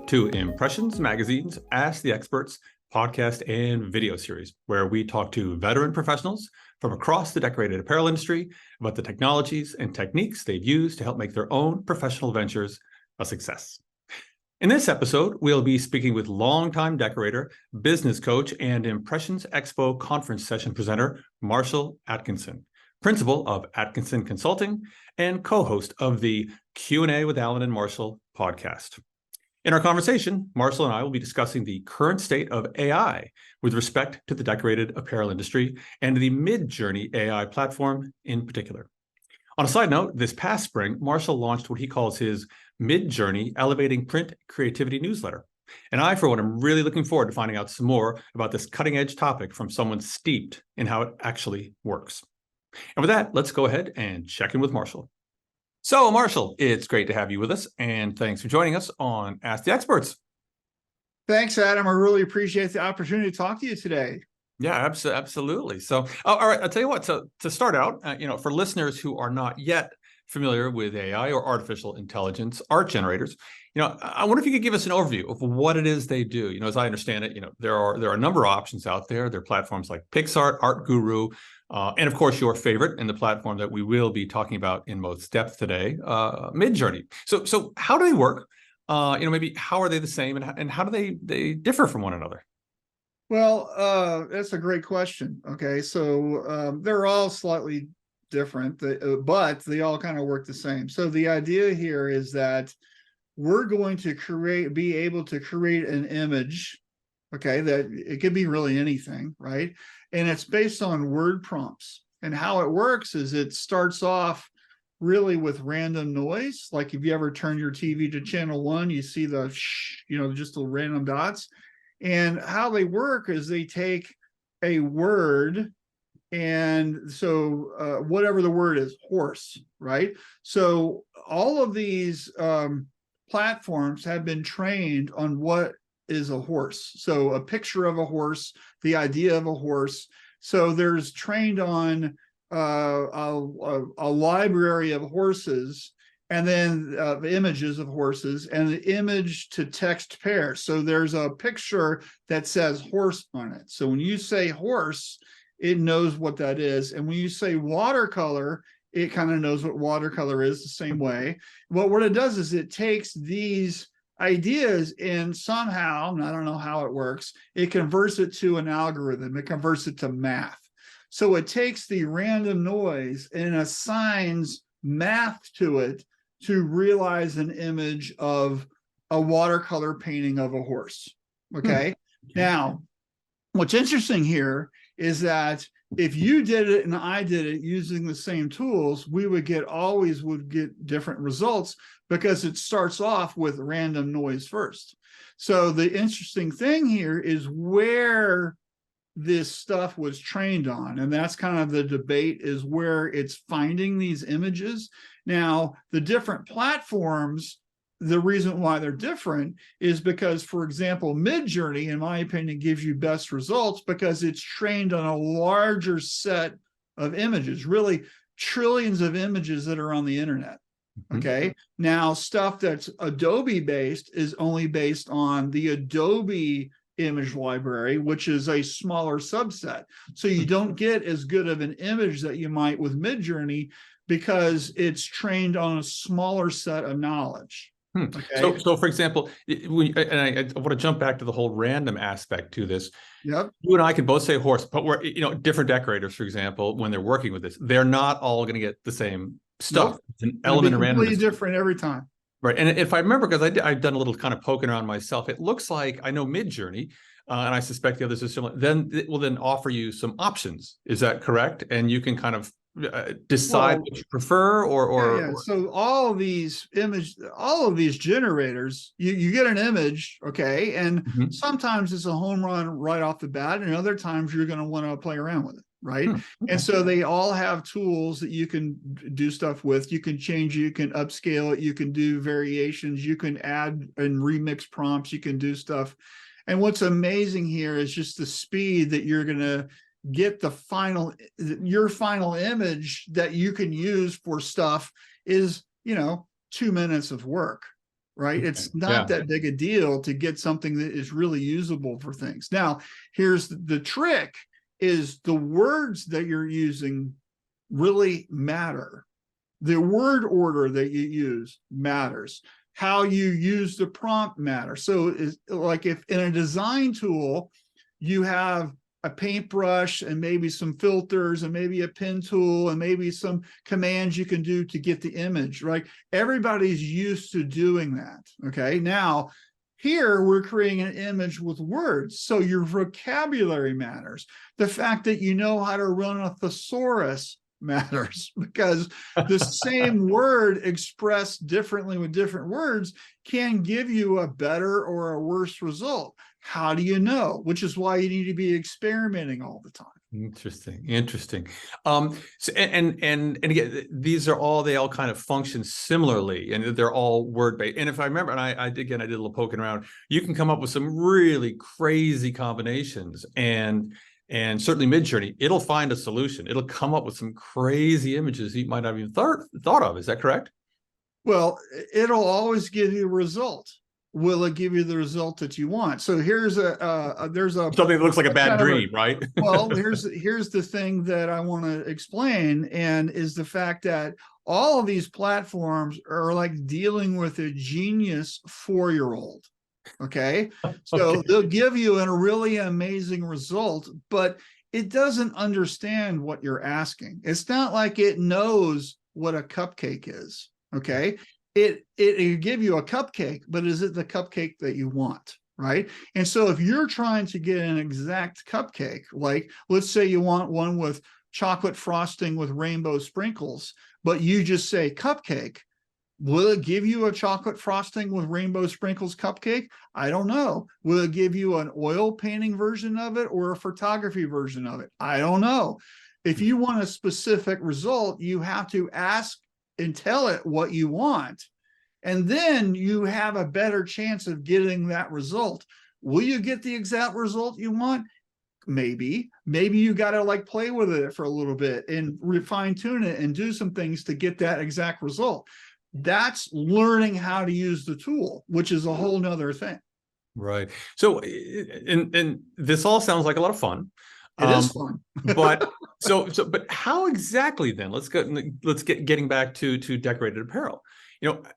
to Impressions Magazine's Ask the Experts podcast and video series, where we talk to veteran professionals from across the decorated apparel industry about the technologies and techniques they've used to help make their own professional ventures a success. In this episode, we'll be speaking with longtime decorator, business coach, and Impressions Expo conference session presenter, Marshall Atkinson, principal of Atkinson Consulting and co-host of the Q&A with Alan and Marshall podcast. In our conversation, Marshall and I will be discussing the current state of AI with respect to the decorated apparel industry and the Midjourney AI platform in particular. On a side note, this past spring, Marshall launched what he calls his Midjourney Elevating Print Creativity newsletter. And I, for one, am really looking forward to finding out some more about this cutting-edge topic from someone steeped in how it actually works. And with that, let's go ahead and check in with Marshall. So, Marshall, it's great to have you with us, and thanks for joining us on Ask the Experts. Thanks, Adam. I really appreciate the opportunity to talk to you today. Yeah, absolutely. So, all right, I'll tell you what, to start out, for listeners who are not yet familiar with AI or artificial intelligence art generators, I wonder if you could give us an overview of what it is they do. As I understand it, there are a number of options out there. There are platforms like PixArt, Art Guru, and of course, your favorite and the platform that we will be talking about in most depth today, Midjourney. So how do they work? Maybe how are they the same, and how do they differ from one another? Well, that's a great question. Okay, so they're all slightly different, but they all kind of work the same. So the idea here is that we're going to be able to create an image, okay, that it could be really anything, right? And it's based on word prompts. And how it works is it starts off really with random noise. Like if you ever turn your TV to channel 1, you see the just the random dots. And how they work is they take a word, and so whatever the word is, horse, right? So all of these platforms have been trained on what is a horse. So a picture of a horse, the idea of a horse. So there's trained on a library of horses, and then the images of horses, and the image to text pair. So there's a picture that says horse on it. So when you say horse, it knows what that is. And when you say watercolor, it kind of knows what watercolor is the same way. But what it does is it takes these ideas and somehow, and I don't know how it works, it converts it to an algorithm. It converts it to math. So it takes the random noise and assigns math to it to realize an image of a watercolor painting of a horse. Okay. Now, what's interesting here is that if you did it and I did it using the same tools, we would always get different results, because it starts off with random noise first. So the interesting thing here is where this stuff was trained on, and that's kind of the debate, is where it's finding these images. Now, the different platforms, the reason why they're different is because, for example, Midjourney, in my opinion, gives you best results because it's trained on a larger set of images, really trillions of images that are on the internet. Okay. Now, stuff that's Adobe based is only based on the Adobe image library, which is a smaller subset. So you don't get as good of an image that you might with Midjourney because it's trained on a smaller set of knowledge. Okay. So for example, I want to jump back to the whole random aspect to this. Yep. You and I can both say horse, but we're different decorators, for example, when they're working with this, they're not all going to get the same stuff. Nope. It's an element of randomness. Completely different every time. Right. And if I remember, because I've done a little kind of poking around myself, it looks like I know Midjourney, and I suspect the others are similar. Then it will then offer you some options. Is that correct? And you can kind of decide what you prefer, or So all of these generators, you get an image, okay, and sometimes it's a home run right off the bat, and other times you're going to want to play around with it, right? And so they all have tools that you can do stuff with. You can change it, you can upscale it, you can do variations, you can add and remix prompts, you can do stuff. And what's amazing here is just the speed that you're going to get your final image that you can use for stuff is, 2 minutes of work. right? Okay. It's not Yeah. that big a deal to get something that is really usable for things. Now, here's the trick is the words that you're using really matter. The word order that you use matters. How you use the prompt matters. So it's like if in a design tool, you have a paintbrush and maybe some filters and maybe a pen tool and maybe some commands you can do to get the image, right? Everybody's used to doing that, okay? Now, here we're creating an image with words, so your vocabulary matters. The fact that you know how to run a thesaurus matters, because the same word expressed differently with different words can give you a better or a worse result. How do you know? Which is why you need to be experimenting all the time. Interesting. So and again, these are all, they all kind of function similarly, and they're all word based. And if I remember, and I did a little poking around, you can come up with some really crazy combinations, and certainly Midjourney, it'll find a solution. It'll come up with some crazy images you might not even thought of. Is that correct? Well, it'll always give you a result. Will it give you the result that you want? So here's there's Something that looks like a bad dream, right? Well, here's the thing that I want to explain, and is the fact that all of these platforms are like dealing with a genius 4-year-old. Okay. So they'll give you a really amazing result, but it doesn't understand what you're asking. It's not like it knows what a cupcake is. Okay. It give you a cupcake, but is it the cupcake that you want? Right. And so if you're trying to get an exact cupcake, like let's say you want one with chocolate frosting with rainbow sprinkles, but you just say cupcake, will it give you a chocolate frosting with rainbow sprinkles cupcake? I don't know. Will it give you an oil painting version of it or a photography version of it? I don't know. If you want a specific result, you have to ask and tell it what you want. And then you have a better chance of getting that result. Will you get the exact result you want? Maybe you got to like play with it for a little bit and fine tune it and do some things to get that exact result. That's learning how to use the tool, which is a whole nother thing. Right. So, and this all sounds like a lot of fun. It is fun. But but how exactly then? Let's get getting back to decorated apparel.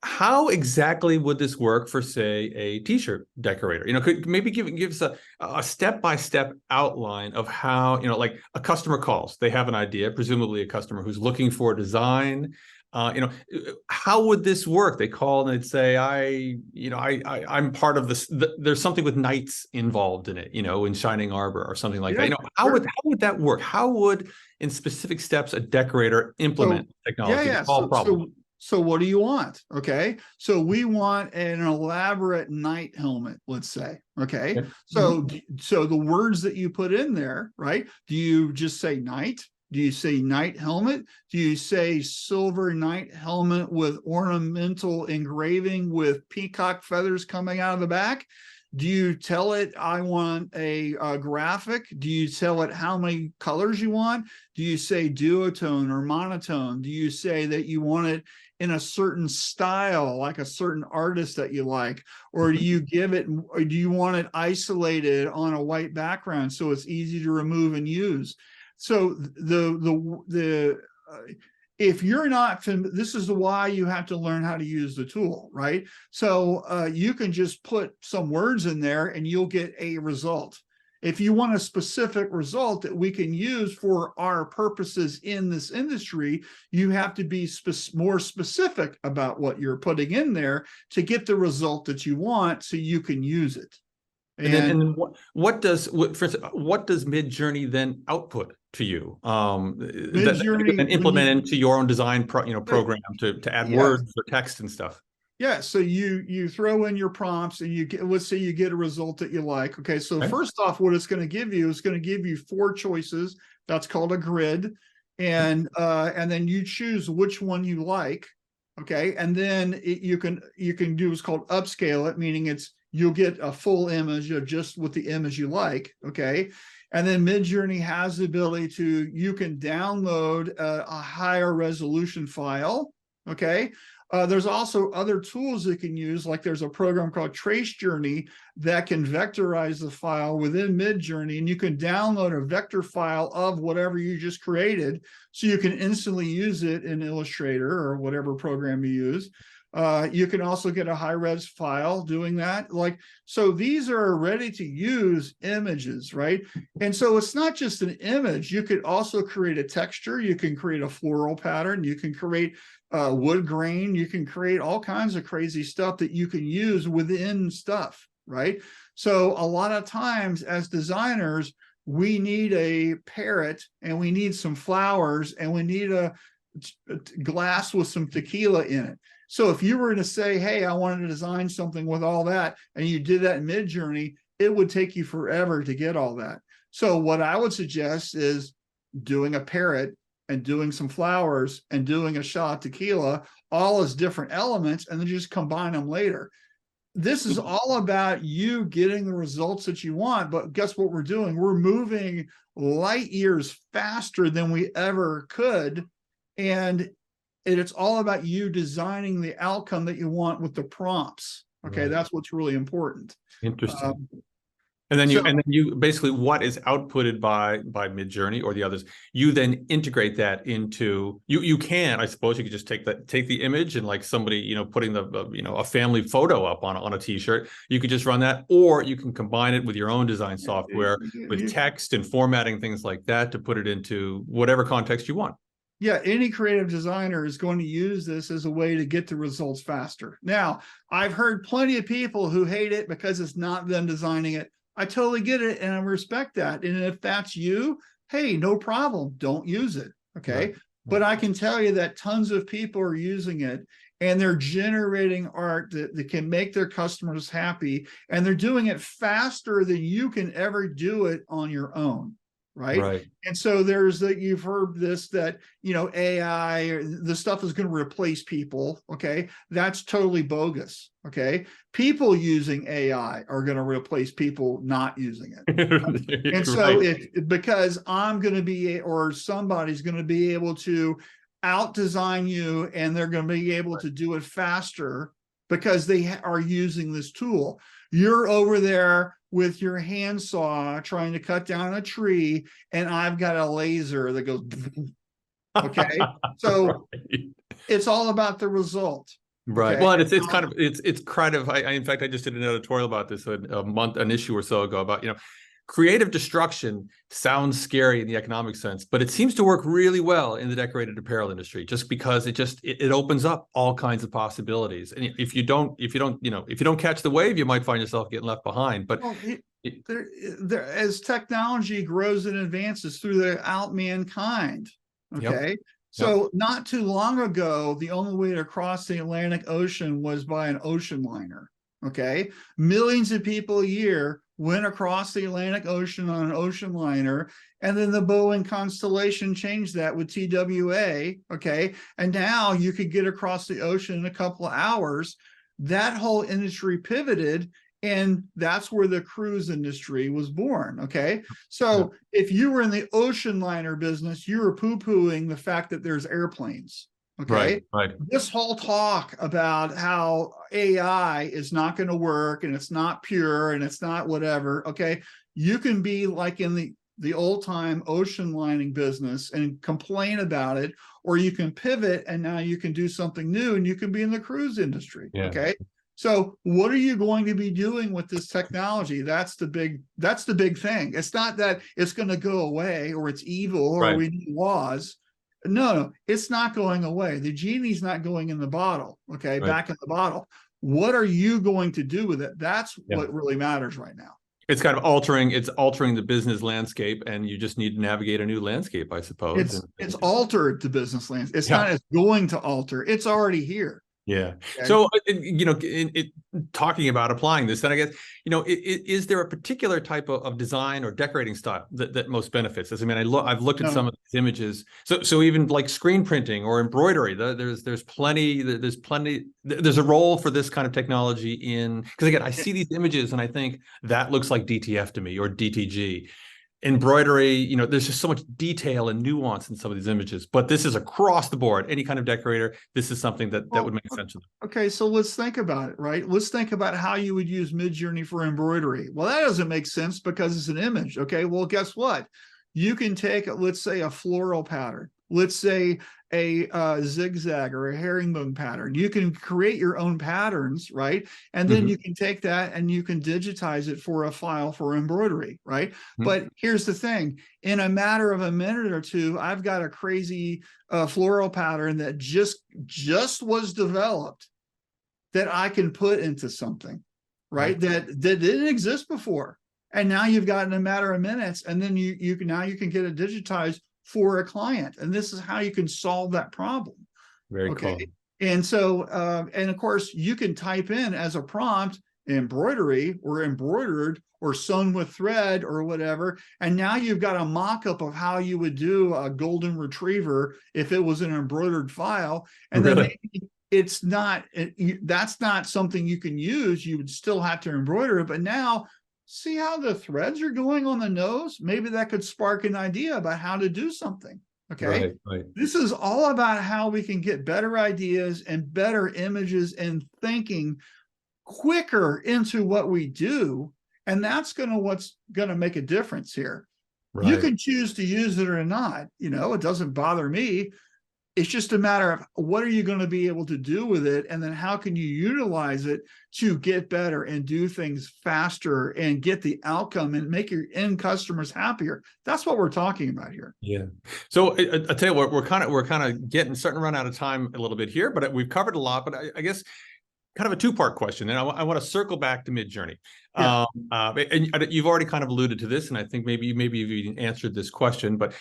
How exactly would this work for, say, a t-shirt decorator? Could maybe give us a step-by-step outline of how, like a customer calls, they have an idea, presumably a customer who's looking for a design. How would this work? They call and they'd say, I'm part of this. There's something with knights involved in it, in Shining Arbor or something like that. How would that work? How would, in specific steps, a decorator implement technology to solve problems? So what do you want? Okay. So we want an elaborate knight helmet, let's say. Okay. So the words that you put in there, right? Do you just say knight? Do you say knight helmet? Do you say silver knight helmet with ornamental engraving with peacock feathers coming out of the back? Do you tell it, I want a graphic? Do you tell it how many colors you want? Do you say duotone or monotone? Do you say that you want it in a certain style, like a certain artist that you like? Or do you give it, or do you want it isolated on a white background so it's easy to remove and use? So if you're not, this is why you have to learn how to use the tool, right? So you can just put some words in there and you'll get a result. If you want a specific result that we can use for our purposes in this industry, you have to be more specific about what you're putting in there to get the result that you want so you can use it. And then what does Midjourney then output to you? Midjourney, and implement into your own design program to add words or text and stuff. Yeah, so you throw in your prompts and you get, let's say you get a result that you like. Okay, so first off, what it's going to give you is going to give you 4 choices. That's called a grid, and then you choose which one you like. Okay, and then you can do what's called upscale it, meaning you'll get a full image of just with the image you like. Okay, and then Midjourney has the ability you can download a higher resolution file. Okay. There's also other tools you can use, like there's a program called Trace Journey that can vectorize the file within Midjourney, and you can download a vector file of whatever you just created, so you can instantly use it in Illustrator or whatever program you use. You can also get a high-res file doing that. Like, so these are ready to use images, right? And so it's not just an image. You could also create a texture. You can create a floral pattern. You can create wood grain. You can create all kinds of crazy stuff that you can use within stuff, right? So a lot of times as designers, we need a parrot and we need some flowers and we need a glass with some tequila in it. So if you were to say, hey, I wanted to design something with all that, and you did that in Midjourney, it would take you forever to get all that. So what I would suggest is doing a parrot and doing some flowers and doing a shot of tequila, all as different elements, and then just combine them later. This is all about you getting the results that you want, but guess what we're doing? We're moving light years faster than we ever could, and it's all about you designing the outcome that you want with the prompts. Okay, Right. that's what's really important. Interesting. And then you basically, what is outputted by Midjourney or the others, you then integrate that into, you can, I suppose you could just take the image and, like somebody, you know, putting the a family photo up on a t-shirt, you could just run that, or you can combine it with your own design software with text and formatting, things like that, to put it into whatever context you want. Yeah, any creative designer is going to use this as a way to get the results faster. Now, I've heard plenty of people who hate it because it's not them designing it. I totally get it, and I respect that. And if that's you, hey, no problem. Don't use it, okay? Right. But I can tell you that tons of people are using it, and they're generating art that can make their customers happy, and they're doing it faster than you can ever do it on your own. Right. And so there's that, you've heard this, that, you know, AI, or the stuff is going to replace people. Okay. That's totally bogus. Okay. People using AI are going to replace people not using it. And so because I'm going to be, or somebody's going to be able to out design you, and they're going to be able to do it faster because they are using this tool. You're over there with your handsaw trying to cut down a tree, and I've got a laser that goes, okay? So it's all about the result. Right. Okay? Well, and it's kind of, in fact, I just did an editorial about this an issue or so ago about, you know, creative destruction sounds scary in the economic sense, but it seems to work really well in the decorated apparel industry, just because it opens up all kinds of possibilities. And if you don't catch the wave, you might find yourself getting left behind. But as technology grows and advances throughout mankind, okay. Yep. So not too long ago, the only way to cross the Atlantic Ocean was by an ocean liner. Okay, millions of people a year went across the Atlantic Ocean on an ocean liner, and then the Boeing Constellation changed that with TWA, okay? And now you could get across the ocean in a couple of hours. That whole industry pivoted, and that's where the cruise industry was born, okay? So if you were in the ocean liner business, you were poo-pooing the fact that there's airplanes. Okay. Right. This whole talk about how AI is not going to work, and it's not pure, and it's not whatever. Okay. You can be like in the old time ocean lining business and complain about it, or you can pivot and now you can do something new, and you can be in the cruise industry. Yeah. Okay. So what are you going to be doing with this technology? That's the big thing. It's not that it's going to go away, or it's evil, or we need laws. No, it's not going away. The genie's not going in the bottle, okay, back in the bottle. What are you going to do with it? That's what really matters right now. It's kind of altering the business landscape, and you just need to navigate a new landscape, I suppose. It's altered the business landscape. It's not as going to alter. It's already here. Yeah. Okay. So, you know, talking about applying this, then I guess, you know, is there a particular type of design or decorating style that most benefits this? I mean, I've looked at some of these images. So even like screen printing or embroidery, there's a role for this kind of technology in, because again, I see these images and I think that looks like DTF to me, or DTG. embroidery, there's just so much detail and nuance in some of these images, but this is across the board. Any kind of decorator, this is something that would make sense to them. Okay, so let's think about it, right? Let's think about how you would use Midjourney for embroidery. Well, that doesn't make sense because it's an image. Okay, well, guess what? You can take, let's say, a floral pattern. Let's say a zigzag or a herringbone pattern. You can create your own patterns, right? And then you can take that and you can digitize it for a file for embroidery, right? But here's the thing. In a matter of a minute or two, I've got a crazy floral pattern that just was developed that I can put into something, right? That didn't exist before. And now you've got in a matter of minutes, and then you can get it digitized for a client. And this is how you can solve that problem. Very cool. And so, and of course, you can type in as a prompt embroidery or embroidered or sewn with thread or whatever. And now you've got a mock-up of how you would do a golden retriever if it was an embroidered file. And then maybe it's not, that's not something you can use. You would still have to embroider it. But now, see how the threads are going on the nose? Maybe that could spark an idea about how to do something. Okay. Right. This is all about how we can get better ideas and better images and thinking quicker into what we do. And that's what's going to make a difference here. Right. You can choose to use it or not. It doesn't bother me. It's just a matter of what are you going to be able to do with it? And then how can you utilize it to get better and do things faster and get the outcome and make your end customers happier? That's what we're talking about here. Yeah. So I tell you what, we're kind of starting to run out of time a little bit here, but we've covered a lot. But I guess kind of a two-part question, and I want to circle back to Midjourney. Yeah. And you've already kind of alluded to this, and I think maybe you've even answered this question. But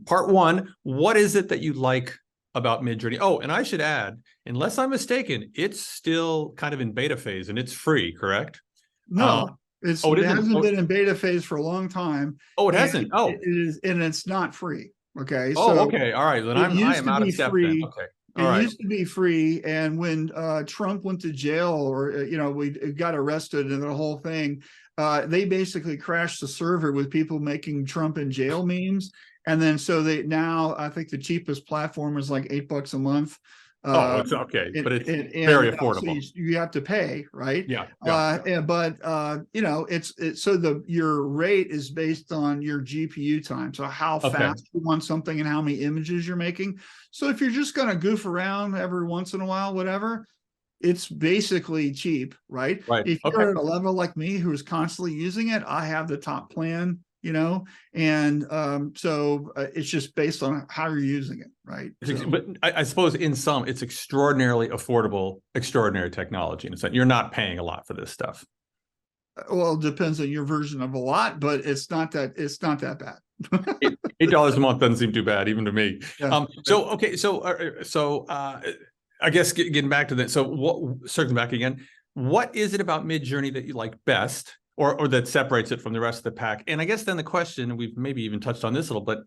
part one, what is it that you like about Midjourney? Oh, and I should add, unless I'm mistaken, it's still kind of in beta phase, and it's free, correct? No, it hasn't been in beta phase for a long time. Oh, it hasn't. Oh, it is, and it's not free. Okay. Oh, okay. All right. Then I am out of step then. Okay. It used to be free, and when Trump went to jail, or we got arrested and the whole thing, they basically crashed the server with people making Trump in jail memes, and then so now I think the cheapest platform is like $8 a month. It's okay, but it's very affordable. So you have to pay, right? Yeah. But your rate is based on your GPU time. So how fast you want something and how many images you're making. So if you're just going to goof around every once in a while, whatever, it's basically cheap, right? If you're at a level like me who is constantly using it, I have the top plan. And so it's just based on how you're using it, right? But I suppose in some, it's extraordinarily affordable, extraordinary technology. And you're not paying a lot for this stuff. Well, it depends on your version of a lot, but it's not that bad. $8 a month doesn't seem too bad, even to me. Yeah. So I guess getting back to that. So circling back again, what is it about Midjourney that you like best? Or that separates it from the rest of the pack? And I guess then the question, and we've maybe even touched on this a little, but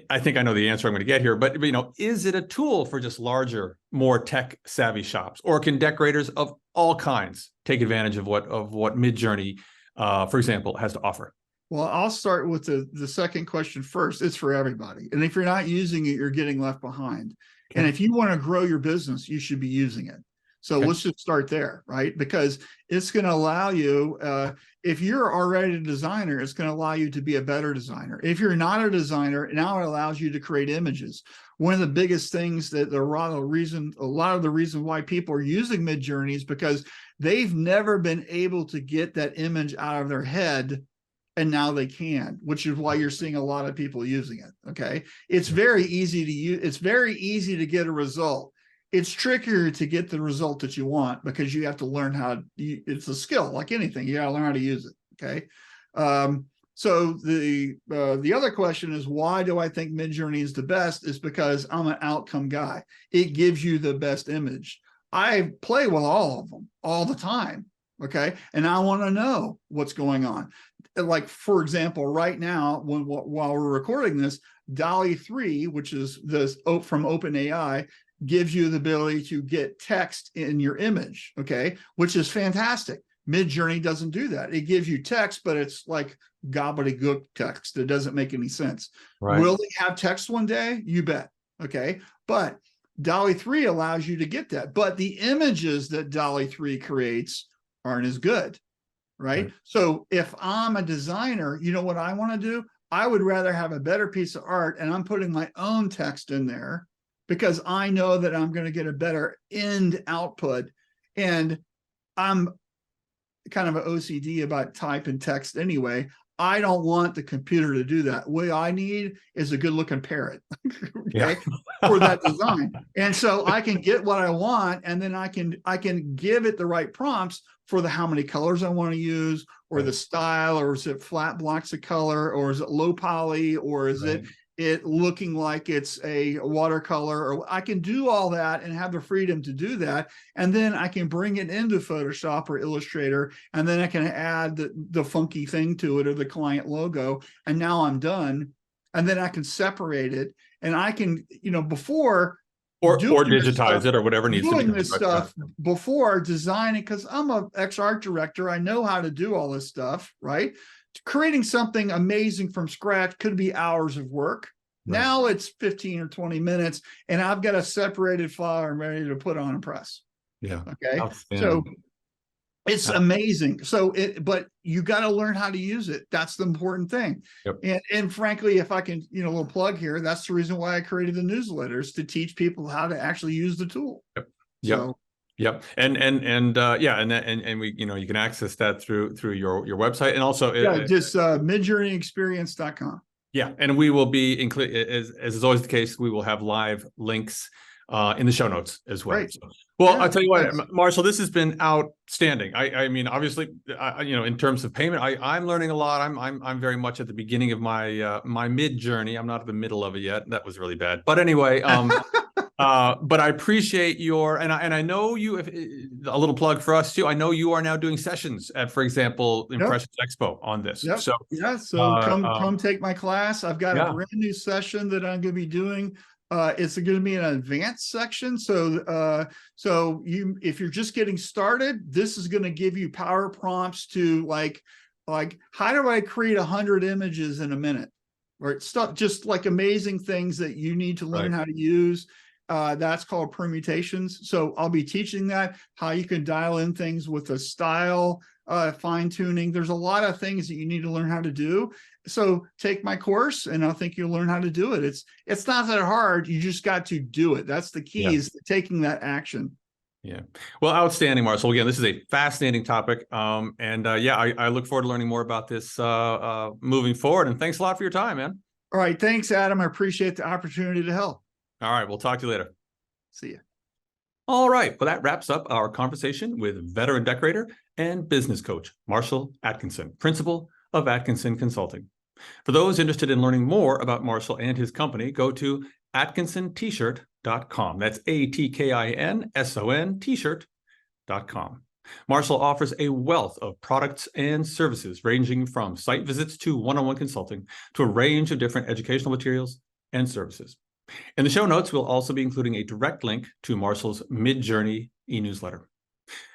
I think I know the answer I'm going to get here, but is it a tool for just larger, more tech savvy shops, or can decorators of all kinds take advantage of what Midjourney, for example, has to offer? Well, I'll start with the second question first. It's for everybody. And if you're not using it, you're getting left behind. Okay. And if you want to grow your business, you should be using it. So let's just start there, right? Because it's going to allow you, if you're already a designer, it's going to allow you to be a better designer. If you're not a designer, now it allows you to create images. One of the biggest things that a lot of the reason why people are using Midjourney is because they've never been able to get that image out of their head, and now they can, which is why you're seeing a lot of people using it. Okay, it's very easy to use. It's very easy to get a result. It's trickier to get the result that you want because you have to learn it's a skill like anything. You got to learn how to use it. Okay. So the other question is, why do I think Midjourney is the best? Is because I'm an outcome guy. It gives you the best image. I play with all of them all the time. Okay. And I want to know what's going on. Like, for example, right now, while we're recording this, DALL-E 3, which is from OpenAI, gives you the ability to get text in your image, okay, which is fantastic. Midjourney doesn't do that. It gives you text, but it's like gobbledygook text. It doesn't make any sense. Right. Will it have text one day? You bet. Okay. But DALL-E 3 allows you to get that. But the images that DALL-E 3 creates aren't as good. Right? So if I'm a designer, you know what I want to do? I would rather have a better piece of art, and I'm putting my own text in there because I know that I'm going to get a better end output. And I'm kind of an OCD about type and text anyway. I don't want the computer to do that. What I need is a good looking parrot, okay, for that design. And so I can get what I want, and then I can give it the right prompts for the how many colors I want to use, or the style, or is it flat blocks of color, or is it low poly, or is it looking like it's a watercolor, or I can do all that and have the freedom to do that. And then I can bring it into Photoshop or Illustrator, and then I can add the funky thing to it, or the client logo. And now I'm done. And then I can separate it, and I can, before or digitize it, or whatever needs to be doing this stuff before designing, because I'm an ex-art director. I know how to do all this stuff, right? Creating something amazing from scratch could be hours of work. Right. Now it's 15 or 20 minutes, and I've got a separated file I'm ready to put on a press. Yeah. Okay. So it's amazing. So but you got to learn how to use it. That's the important thing. Yep. And frankly, if I can, a little plug here, that's the reason why I created the newsletters, to teach people how to actually use the tool. Yep. So, yep. And we, you can access that through your website, and also just midjourneyexperience.com. Yeah. And we will be as is always the case, we will have live links in the show notes as well. Right. So, well, I'll tell you what, Marshall, this has been outstanding. I mean, obviously, in terms of payment, I'm learning a lot. I'm very much at the beginning of my my Midjourney. I'm not at the middle of it yet. That was really bad. But anyway, but I appreciate and I know you. A little plug for us too. I know you are now doing sessions at, for example, Impressions Expo on this. Yep. So come take my class. I've got a brand new session that I'm going to be doing. It's going to be an advanced section. So if you're just getting started, this is going to give you power prompts to like how do I create 100 images in a minute, or stuff, just like amazing things that you need to learn how to use. That's called permutations. So I'll be teaching that, how you can dial in things with the style, fine tuning. There's a lot of things that you need to learn how to do. So take my course, and I think you'll learn how to do it. It's not that hard. You just got to do it. That's the key, is taking that action. Yeah. Well, outstanding, Marshall. Again, this is a fascinating topic. I look forward to learning more about this moving forward. And thanks a lot for your time, man. All right. Thanks, Adam. I appreciate the opportunity to help. All right. We'll talk to you later. See you. All right. Well, that wraps up our conversation with veteran decorator and business coach, Marshall Atkinson, principal of Atkinson Consulting. For those interested in learning more about Marshall and his company, go to AtkinsonT-shirt.com. That's ATKINSON T-shirt.com. Marshall offers a wealth of products and services, ranging from site visits to one-on-one consulting to a range of different educational materials and services. In the show notes, we'll also be including a direct link to Marshall's Midjourney e-newsletter.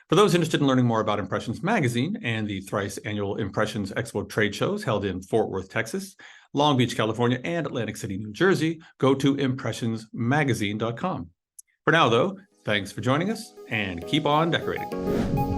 For those interested in learning more about Impressions Magazine and the thrice annual Impressions Expo trade shows held in Fort Worth, Texas, Long Beach, California, and Atlantic City, New Jersey, go to impressionsmagazine.com. For now, though, thanks for joining us, and keep on decorating.